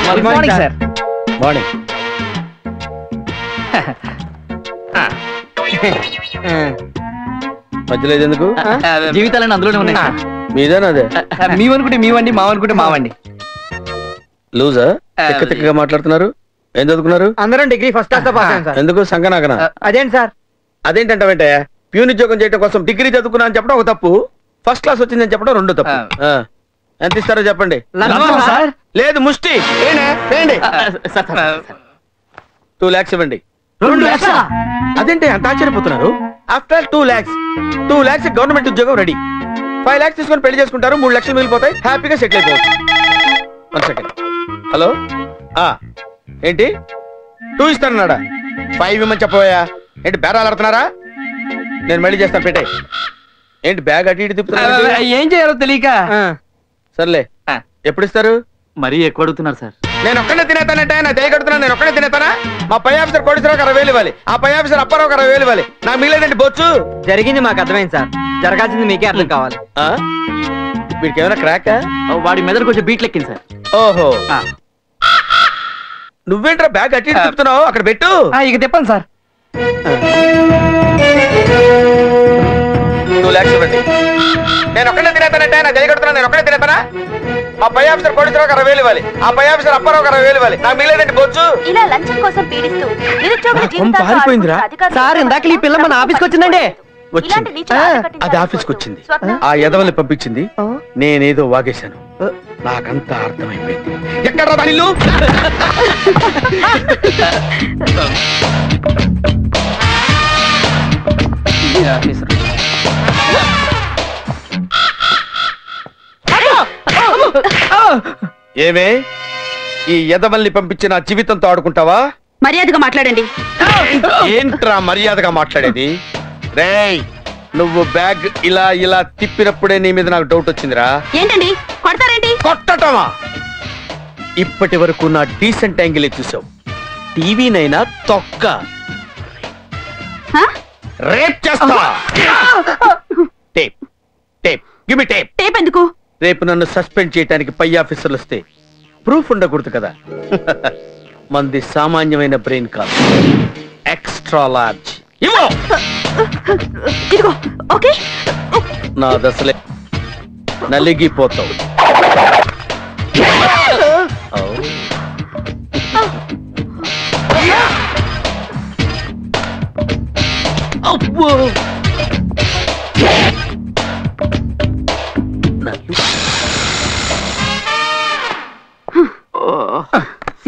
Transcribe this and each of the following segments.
Good morning sir. Morning. మధ్యలో ఎందుకు? జీవితాలన్నీ అందులోనే ఉన్నాయి సార్. మీదేనా అదే? మీవనుకుంటే మీవండి, మావనుకుంటే మావండి. లూజా? తిక్కగా మాట్లాడుతున్నారు. ఏం చదువుకున్నారు? అందరం డిగ్రీ ఫస్ట్ క్లాస్ లో పాస్ అయ్యాం సార్. ఎందుకు సంకనాకనా? అదేంటి సార్? అదేంటంటే ప్యూన్ ఉద్యోగం చేయడం కోసం డిగ్రీ చదువుకున్నా అని చెప్పడం ఒక తప్పు, ఫస్ట్ క్లాస్ వచ్చిందని చెప్పడం రెండో తప్పు. ఎంత ఇస్తారో చెప్పండి. లేదు ముష్టి. 2 lakhs ఇవ్వండి. 2 lakhs? అదేంటి అంత ఆశ్చర్యపోతున్నారు? ఆఫ్టర్ 2 lakhs, 2 lakhs గవర్నమెంట్ ఉద్యోగం రెడీ. 5 lakhs తీసుకొని పెళ్లి చేసుకుంటారు, 3 lakhs మిగిలిపోతాయి, హ్యాపీగా సెటిల్ అయిపోవచ్చు. 1 second. హలో, ఏంటి 2 ఇస్తానన్నాడా? 5 ఇవ్వమని చెప్పబోయా? ఏంటి బేరాలు ఆడుతున్నారా? నేను మళ్ళీ చేస్తాను, పెట్టే. ఏంటి బ్యాగ్ అటు ఇటు తిప్పుతున్నా? ఏం చేయాలో తెలియక. సర్లే, ఎప్పుడు ఇస్తారు? మరీ ఎక్కువ అడుగుతున్నారు సార్. నేను ఒక్కడే తినేతానంటే నా దయ కడుతున్నాను. నేను ఒక్కడే తినేతానా? మా పై ఆఫీసర్ కోటేశ్వరరావు 60,000 ఇవ్వాలి, ఆ పై ఆఫీసర్ అప్పారావు 60,000 ఇవ్వాలి. నాకు మిగిలేదండి బొచ్చు. జరిగింది మాకు అర్థమైంది సార్, జరగాల్సింది మీకే అర్థం కావాలి. వీడికి ఏమైనా క్రాక్? వాడి మెదడు కొంచెం బీట్ లెక్కింది సార్. ఓహో, నువ్వేంట్రా బ్యాగ్ అట్టి తిప్పుతున్నావు? అక్కడ పెట్టు. ఇక తిప్పండి సార్. 2 lakhs ఇవ్వండి. నేను ఒక్కడే తినేతానంటే నా దయ కడుతున్నాను. నేను ఒక్కడే తినేతానా? మా పై ఆఫీసర్ కోటేశ్వరరావు 60,000 ఇవ్వాలి, ఆ పై ఆఫీసర్ అప్పారావు 60,000 ఇవ్వాలి. నాకు మిగిలేదండి బొచ్చు. ఇలా లంచం కోసం పీడిస్తూ నిరుద్యోగుల జీవితాలతో పారిపోయిందిరా సార్. ఇందాక ఈ పిల్ల మన ఆఫీస్కి వచ్చిందండి. అది ఆఫీస్కి వచ్చింది, ఆ ఎదవల్ని పంపించింది, నేనేదో వాగేశాను. నాకంతా అర్థమైపోయింది. ఎక్కడ రా ఇల్లు? ఏమే, ఈ ఎదవల్ని పంపించి నా జీవితంతో ఆడుకుంటావా? మర్యాదగా మాట్లాడండి. ఏంట్రా మర్యాదగా మాట్లాడేది? రేయ్, నువ్వు బ్యాగ్ ఇలా ఇలా తిప్పినప్పుడే నీ మీద నాకు డౌట్ వచ్చిందిరా. ఏంటండి కొడతారేంటి? కొట్టటమా? ఇప్పటి వరకు నా డీసెంట్ యాంగిల్ చూసావు, టీవీనైనా తొక్క రేప్ చేస్తా. Tape tape give me tape. Tape ఎందుకు? రేపు నన్ను సస్పెండ్ చేయడానికి పై ఆఫీసర్లు వస్తే ప్రూఫ్ ఉండకూడదు కదా. మంది సామాన్యమైన బ్రెయిన్ కాదు, ఎక్స్ట్రా లార్జ్. ఇదిగో. ఓకే, నా దశలే నలిగిపోతావు.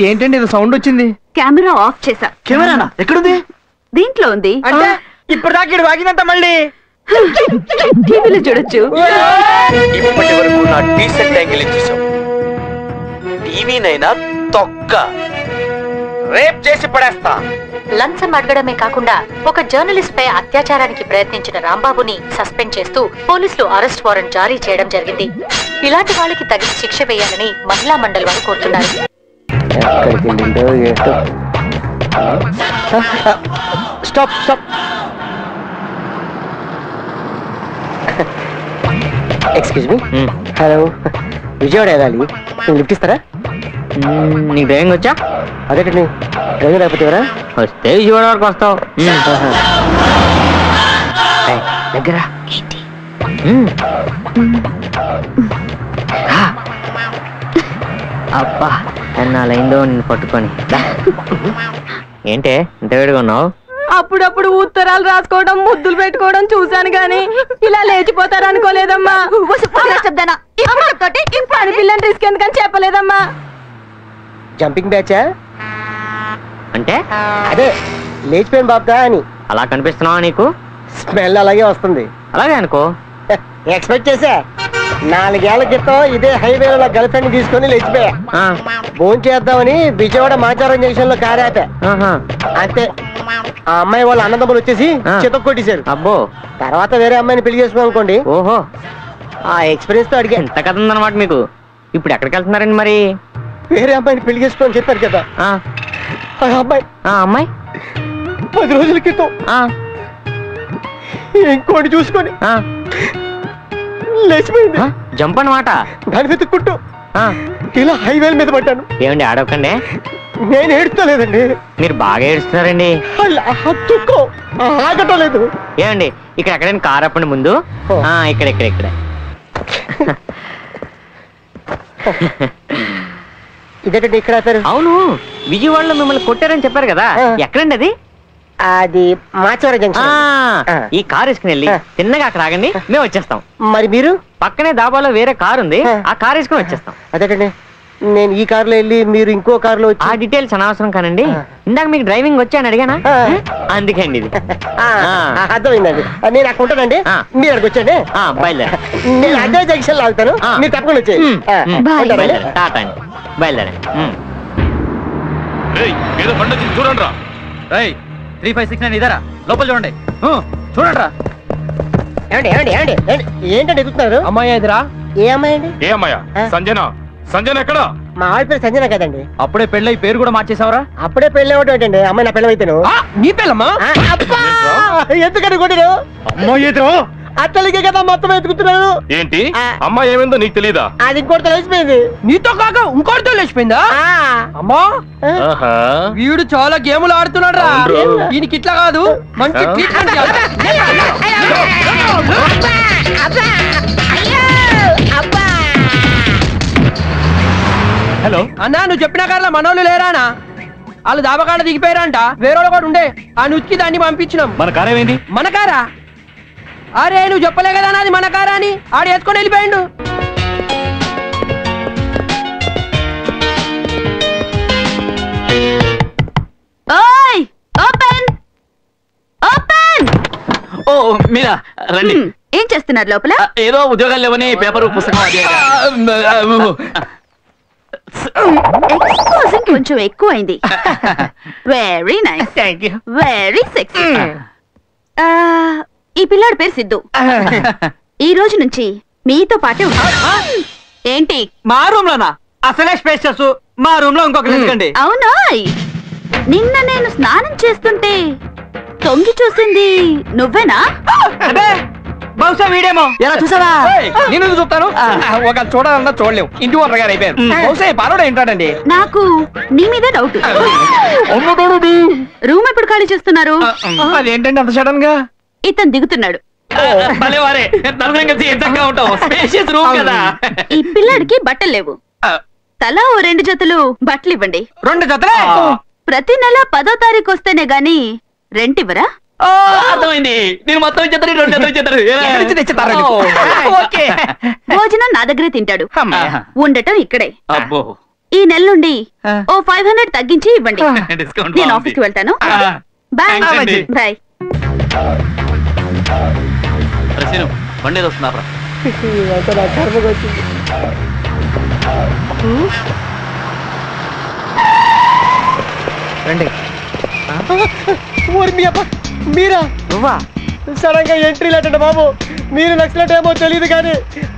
ఏంటండి ఇది సౌండ్ వచ్చింది? కెమెరా ఆఫ్ చేసా. కెమెరానా? ఎక్కడుంది? దీంట్లో ఉంది. అంటే ఇప్పుడు దాకా వాగిందంట, మళ్ళీ టీవీలో చూడొచ్చు. ఇప్పటి వరకు నా డీసెంట్ యాంగిల్ చూసావు, టీవీనైనా తొక్క రేప్ చేసి పడేస్తా. లంచం అడగడమే కాకుండా ఒక జర్నలిస్ట్ పై అత్యాచారానికి ప్రయత్నించిన రాంబాబుని సస్పెండ్ చేస్తూ పోలీసులు అరెస్ట్ వారెంట్ జారీ చేయడం జరిగింది. ఇలాంటి వాళ్ళకి తగిన శిక్ష వేయాలని మహిళా మండలి వారు కోరుతున్నారు. Stop stop. Excuse me. Hello, Vijayawada వెళ్ళాలి, లిఫ్ట్ ఇస్తారా? నీకు డ్రైవింగ్ వచ్చా? అదేటండి, డ్రైవింగ్ రాకపోతే ఎవరా? వస్తే విజయవాడ వరకు వస్తావు. దగ్గర అబ్బా, ఎన్నాళ్ళైందో నిన్ను పట్టుకొని. ఏంటే ఇంత వేడిగా ఉన్నావు? అప్పుడప్పుడు ఉత్తరాలు రాసుకోవడం, ముద్దులు పెట్టుకోవడం చూశాను గానీ ఇలా లేచిపోతారు అనుకోలేదమ్మా. పని పిల్లని రిస్క్ ఎందుకని చెప్పలేదమ్మా. జంపింగ్ బ్యాచా? అంటే అదే లేచిపోయిన బాబుదా అని. అలా కనిపిస్తున్నావా? నీకు స్మెల్ అలాగే వస్తుంది. అలాగే అనుకో. ఎక్స్పెక్ట్ చేసా. 4 ఏళ్ల క్రితం ఇదే హైవేలో గర్ల్ ఫ్రెండ్ తీసుకొని లేచిపోయా. ఫోన్ చేద్దామని విజయవాడ మాచారం జంక్షన్ లో కారు ఆపా. అంతే, ఆ అమ్మాయి వాళ్ళ అన్నదమ్ములు వచ్చేసి చితక్ కొట్టేశారు. అబ్బో, తర్వాత వేరే అమ్మాయిని పెళ్లి చేసుకున్నాం అనుకోండి. ఓహో, ఆ ఎక్స్పీరియన్స్ తో అడిగా. ఎంత కథ ఉందన్నమాట మీకు. ఇప్పుడు ఎక్కడికి వెళ్తున్నారండి మరి? వేరే అమ్మాయిని పెళ్లి చేసుకోని చెప్పారు కదా, అమ్మాయి 10 రోజుల క్రితం ఇంకోటి చూసుకొని లేచిపోయింది. జంప్ అన్నమాట. దాని వెతుక్కుంటూ ఇలా హైవేల మీద పడ్డాను. ఏమండి ఆడవకండి, నేను ఏడుస్తలేదండి, మీరు బాగా ఏడుస్తున్నారండి. దుఃఖం ఆగటం లేదు. ఏమండి ఇక్కడ ఎక్కడైనా కారు ఆపండి ముందు. ఇక్కడ ఇక్కడ ఇక్కడ. ఇదేంటండి ఇక్కడ ఆపారు? అవును, విజయవాడలో మిమ్మల్ని కొట్టారని చెప్పారు కదా, ఎక్కడండి అది? అది మాచవరం జంక్షన్. ఈ కారు వేసుకుని వెళ్ళి తిన్నగా అక్కడ ఆగండి, మేము వచ్చేస్తాం. మరి మీరు? పక్కనే దాబాలో వేరే కారు ఉంది, ఆ కారు వేసుకుని వచ్చేస్తాం. అదేటండి, నేను ఈ కారులో వెళ్ళి మీరు ఇంకో కారులో వచ్చి. ఆ డీటెయిల్స్ అనవసరం కానండి. ఇందాక మీకు డ్రైవింగ్ వచ్చా అని అడిగానా? అందుకే అండి ఇది. అర్థమైందండి. నేను అక్కడ ఉంటానండి, మీరు అక్కడికి వచ్చండి. బయలుదేరా. నేను అదే జంక్షన్ లో ఆగుతాను, మీరు తప్పకుండా వచ్చేయండి. టాటా అండి, బయలుదేరండి. చూడండి రా. 3569 ఇదారా, లోపల చూడండి. చూడండి రా. ఏంటండి ఎదుగుతున్నారు? అమ్మాయి ఎదురా. ఏ అమ్మాయి అండి? ఏ అమ్మాయ? సంజన. సంజన ఎక్కడ? మా ఆవిడ పేరు సంజన కదండి. అప్పుడే పెళ్ళై పేరు కూడా మార్చేసావరా? అప్పుడే పెళ్ళి అవ్వడం ఏంటండి? అమ్మాయి నా పిల్లలు అయితేను. నీ పెళ్ళమ్మా? ఎందుకని కొట్టారు? అమ్మాయి ఎదురు అత్తలికే కదా మొత్తం ఎత్తుకుతున్నాను. ఏంటి అమ్మాయి ఏమైందో నీకు తెలీదా? అది ఇంకోటి తెలిసిపోయింది. నీతో కాక ఇంకోటితో లేచిపోయిందా? అమ్మా, వీడు చాలా గేములు ఆడుతున్నాడు రా. ఈయనకి ఇట్లా కాదు, మంచి ట్రీట్మెంట్ హలో అన్నా, నువ్వు చెప్పిన కార్లో మనోళ్ళు లేరానా? వాళ్ళు దాబకాడ దిగిపోయారంట, వేరే వాళ్ళు కూడా ఉండే. ఆ నుచ్చి దాన్ని పంపించినాం. మన కారేమైంది? మన కారా? అరే నువ్వు చెప్పలే కదా నాది మన కారా అని. ఆడు వేసుకొని వెళ్ళిపోయిండు. ఓ మీరా రండి. ఏం చేస్తున్నారు లోపల? ఏదో ఉద్యోగాలు లేవని పేపర్ పుస్తకం. ఎక్స్పోజింగ్ కొంచెం ఎక్కువైంది. Very nice, very sexy. ఈ పిల్లాడి పేరు సిద్ధు. ఈ రోజు నుంచి మీతో పాటే ఉంటాడు. ఏంటి మా రూమ్ లోనా? అసలే స్పేషియస్. మా రూమ్ లో ఇంకొక ఎందుకండి? అవునా? నిన్న నేను స్నానం చేస్తుంటే తొంగి చూసింది నువ్వేనా? బహుశా వీడేమో. ఎలా చూసావా? నేను చూస్తాను. ఒక చూడాలన్నా చూడలేవు, ఇంటి ఓనర్ గారు అయిపోయారు. బహుశా పాలోడే ఉంటాడండి. నాకు నీ మీద డౌట్. రూమ్ ఎప్పుడు ఖాళీ చేస్తున్నారు? అదేంటండి అంత సడన్ గా? ఇతను దిగుతున్నాడు. ఈ పిల్లాడికి బట్టలు లేవు. తలా ఓ 2 జతలు బట్టలు ఇవ్వండి. 2 జతలే? ప్రతి నెల 10వ తారీఖు వస్తేనే గాని రెంట్ ఇవ్వరా? అర్థమైంది. నేను మొత్తం భోజనం నా దగ్గరే తింటాడు, ఉండటం ఇక్కడే. అబ్బో, ఈ నెల నుండి ఓ 500 తగ్గించి ఇవ్వండి. నేను ఆఫీస్కి వెళ్తాను. Bye bye. బండి వస్తున్నా. రండి. మీరా? నువ్వా? సడన్ గా ఎంట్రీ లేటండి బాబు. మీరు నక్సలెట్ ఏమో తెలియదు కానీ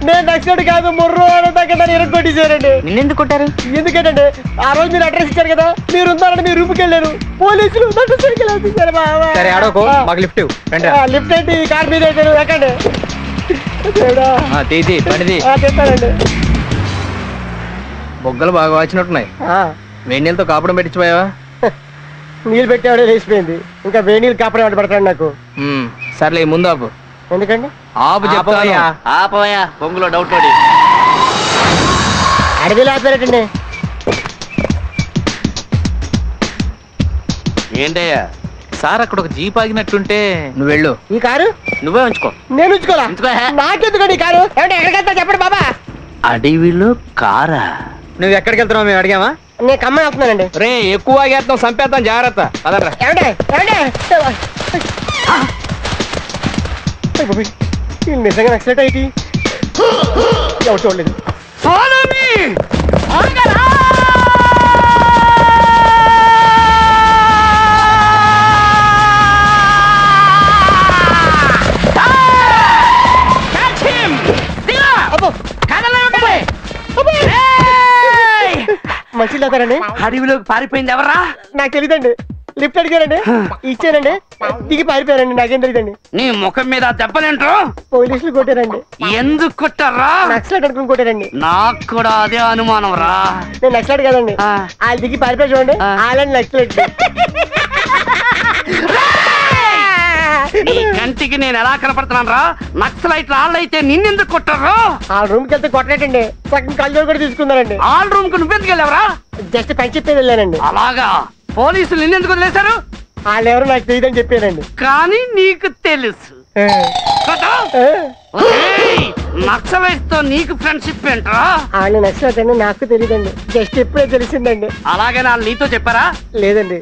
నేను నక్సలెట్ కాదు, ముర్రో దగ్గర ఎరగొట్టేశారండి. నిన్నెందుకు కొట్టారు? ఎందుకంటే ఆ రోజు మీరు అడ్రస్ ఇచ్చారు కదా, మీరు ఉన్నారని మీరు రూమ్కి వెళ్ళారు. పోలీసులు లిఫ్ట్ ఏంటి? కార్ మీద అయితే ఎక్కండి. చెప్తానండి. బొగ్గలు బాగా వాచినట్టున్నాయి. వేడి నీళ్ళతో కాపడం పెట్టించిపోయావా? నీళ్ళు పెట్టేవాడే లేచిపోయింది, ఇంకా వేడి నీళ్ళు కాపడం వాడు పడతాడు నాకు. సర్లే ముందు ఆపు. ఎందుకండి? ఆపు చెప్తాను. ఆపవయ్యా, బొంగులో డౌట్ పడి. అడవిలో ఆపారటండి. ఏంటయ్యా సార్, అక్కడ ఒక జీప్ ఆగినట్టుంటే నువ్వు వెళ్ళు. ఈ కారు నువ్వే ఉంచుకో. నేను ఉంచుకోవాలా? నాకెందుకండి ఈ కారు? ఏమంటే ఎక్కడికెళ్తా చెప్పండి బాబా. అడవిలో కారా? నువ్వు ఎక్కడికి వెళ్తున్నావు మేము అడిగామా? నేను కమ్మాయి వస్తున్నానండి. రే ఎక్కువ ఆగేస్తాం, చంపేస్తాం, జాగ్రత్త. అదర్రా. నిజంగా నక్సలెట్ అయితే ఎవరు చూడలేదు. మంచి లేదారండి. అడవిలోకి పారిపోయింది ఎవర్రా? నాకు తెలీదండి. లిఫ్ట్ అడిగారండి, ఇచ్చానండి, దిగి పారిపోయారండి. నాకేం తెలియదండి. నీ ముఖం మీద దెబ్బలేంట్రో? పోలీసులు కొట్టారండి. ఎందుకు కొట్టారా? నక్సలైట్ అనుకుని కొట్టారండి. నాకు కూడా అదే అనుమానం రా. నేను నక్సలైట్ కదండి. వాళ్ళు దిగి పారిపోయి చూడండి, వాళ్ళని నక్సలైట్. నీ కంటికి నేను ఎలా కనపడుతున్నాను రా? నక్సలైట్లు వాళ్ళైతే నిన్నెందుకు కొట్టారు? ఆ రూమ్ కి వెళ్తే కొట్టలేటండి, సగం కళ్ళు కూడా తీసుకున్నారండి. ఆల్ రూమ్ కు నువ్వెందుకు వెళ్ళావరా? జస్ట్ పని చెప్పేది వెళ్ళానండి. అలాగా? పోలీసులు నిన్నెందుకు వదిలేశారు? వాళ్ళు ఎవరు నాకు తెలియదని చెప్పారండి. కానీ నీకు తెలుసు. నక్సలైట్ తో నీకు ఫ్రెండ్షిప్ ఏంట్రా? వాళ్ళు నచ్చినట్టు నాకు తెలియదండి, జస్ట్ ఇప్పుడే తెలిసిందండి. అలాగే వాళ్ళు నీతో చెప్పారా? లేదండి,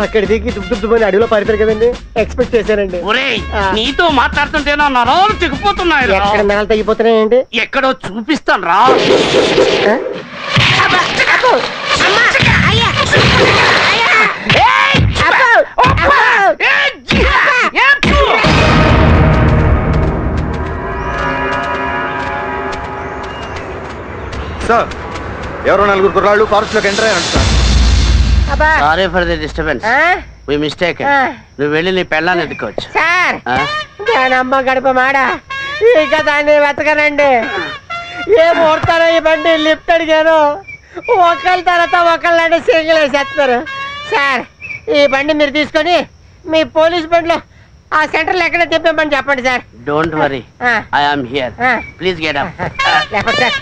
అక్కడ దిగి దుబ్బని అడవిలో పారిపోయారు కదండి, ఎక్స్పెక్ట్ చేశానండి. ఒరేయ్, నీతో మాట్లాడుతుంటే నా నరాలు తెగిపోతున్నాయి. ఎక్కడ నరాలు తగ్గిపోతున్నాయండి? ఎక్కడో చూపిస్తాను రా. సార్, ఎవరో నలుగురు కుర్రాళ్ళు ఫారెస్ట్ లోకి ఎంటర్ అయ్యారు sir. Sorry for the disturbance. We mistake. నువ్వు వెళ్ళి నీ పెళ్ళాన్ని ఎత్తుకోవచ్చు. సార్, దాని అమ్మ గడప మాడ, ఇక దాన్ని వెతకనండి. ఏ ముహూర్తానో ఈ బండి లిఫ్ట్ అడిగాను, ఒకళ్ళ తర్వాత ఒకళ్ళంటే సింగిల్ వేసేస్తున్నారు. సార్, ఈ బండి మీరు తీసుకొని మీ పోలీస్ బండిలో ఆ సెంటర్లో ఎక్కడ తిప్పమని చెప్పండి sir. Don't worry, I am here. Please get up. లేకపోతే సార్